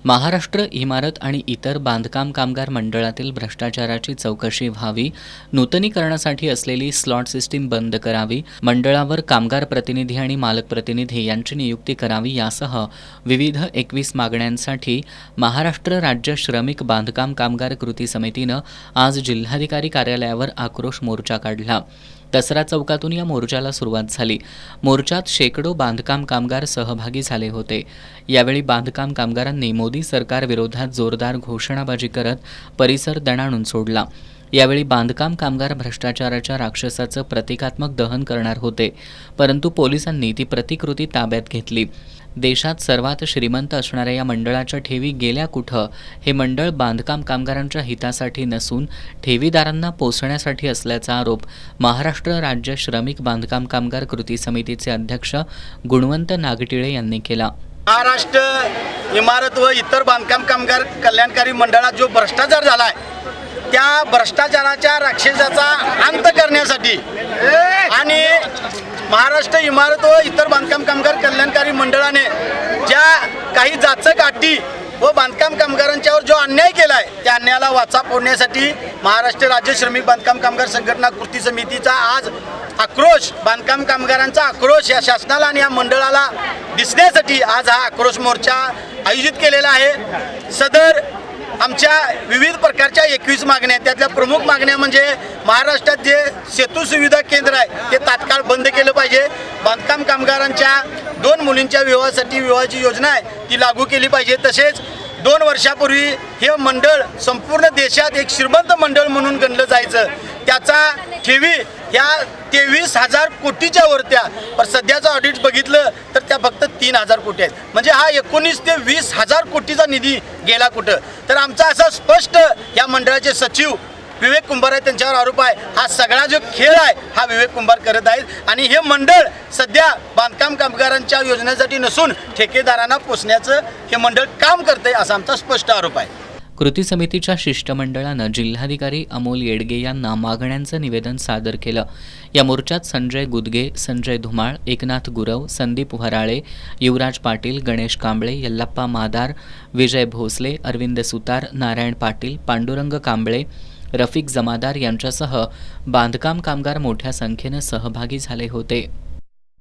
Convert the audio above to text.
महाराष्ट्र इमारत आणि इतर बांधकाम कामगार मंडळातील भ्रष्टाचाराची चौकशी व्हावी, नूतनीकरणासाठी असलेली स्लॉट सिस्टीम बंद करावी, मंडळावर कामगार प्रतिनिधी आणि मालक प्रतिनिधी यांची नियुक्ती करावी यासह विविध 21 मागण्यांसाठी महाराष्ट्र राज्य श्रमिक बांधकाम कामगार कृती समितीनं आज जिल्हाधिकारी कार्यालयावर आक्रोश मोर्चा काढला। दसरा चौकातून या मोर्चाला सुरुवात झाली। मोर्चात शेकडो बांधकाम कामगार सहभागी झाले होते। यावेळी बांधकाम कामगारांनी मोदी सरकार विरोधात जोरदार घोषणाबाजी करत परिसर दणाणून सोडला। यावेळी बांधकाम कामगार भ्रष्टाचाराच्या राक्षसाचं प्रतिकात्मक दहन करणार होते, परंतु पोलिसांनी ती प्रतिकृती ताब्यात घेतली। देशात सर्वात श्रीमंत असणाऱ्या या मंडळाच्या ठेवी गेल्या कुठं? हे मंडळ बांधकाम कामगारांच्या हितासाठी नसून ठेवीदारांना पोसण्यासाठी असल्याचा आरोप महाराष्ट्र राज्य श्रमिक बांधकाम कामगार कृती समितीचे अध्यक्ष गुणवंत नागटिळे यांनी केला। महाराष्ट्र इमारत व इतर बांधकाम कामगार कल्याणकारी मंडळात जो भ्रष्टाचार झाला आहे, त्या भ्रष्टाचाराच्या राक्षसाचा अंत करण्यासाठी आणि महाराष्ट्र इमारत व इतर बांधकाम कामगार कल्याणकारी मंडळाने ज्या काही जाचक अटी व बांधकाम कामगारांच्यावर जो अन्याय केला आहे, त्या अन्यायाला वाचा फोडण्यासाठी महाराष्ट्र राज्य श्रमिक बांधकाम कामगार संघटना कृती समितीचा आज आक्रोश, बांधकाम कामगारांचा आक्रोश या शासनाला आणि या मंडळाला दिसण्यासाठी आज हा आक्रोश मोर्चा आयोजित केलेला आहे। सदर आमच्या विविध प्रकारच्या 21 मागण्या, त्यातल्या प्रमुख मागण्या म्हणजे महाराष्ट्रात जे सेतू सुविधा केंद्र आहे ते तात्काळ बंद केलं पाहिजे। बांधकाम कामगारांच्या 2 मुलींच्या विवाहासाठी विवाहाची योजना आहे ती लागू केली पाहिजे। तसेच 2 वर्षापूर्वी हे मंडळ संपूर्ण देशात एक श्रीमंत मंडळ म्हणून गणलं जायचं, त्याचा ठेवी ह्या 23,000 कोटीच्या वरत्या, पण सध्याचं ऑडिट बघितलं तर त्या फक्त 3,000 कोटी आहेत। म्हणजे हा 19 ते 20,000 कोटीचा निधी गेला कुठं? तर आमचा असा स्पष्ट या मंडळाचे सचिव विवेक कुंभार आहे, त्यांच्यावर आरोप आहे। हा सगळा जो खेळ आहे हा विवेक कुंभार करत आहेत आणि हे मंडळ सध्या बांधकाम कामगारांच्या योजनेसाठी नसून ठेकेदारांना पोसण्याचं हे मंडळ काम करते असा आमचा स्पष्ट आरोप आहे। कृती समितीच्या शिष्टमंडळानं जिल्हाधिकारी अमोल येडगे यांना मागण्यांचं निवेदन सादर केलं। या मोर्चात संजय गुदगे, संजय धुमाळ, एकनाथ गुरव, संदीप वराळे, युवराज पाटील, गणेश कांबळे, यल्लाप्पा मादार, विजय भोसले, अरविंद सुतार, नारायण पाटील, पांडुरंग कांबळे, रफिक जमादार यांच्यासह बांधकाम कामगार मोठ्या संख्येनं सहभागी झाले होते।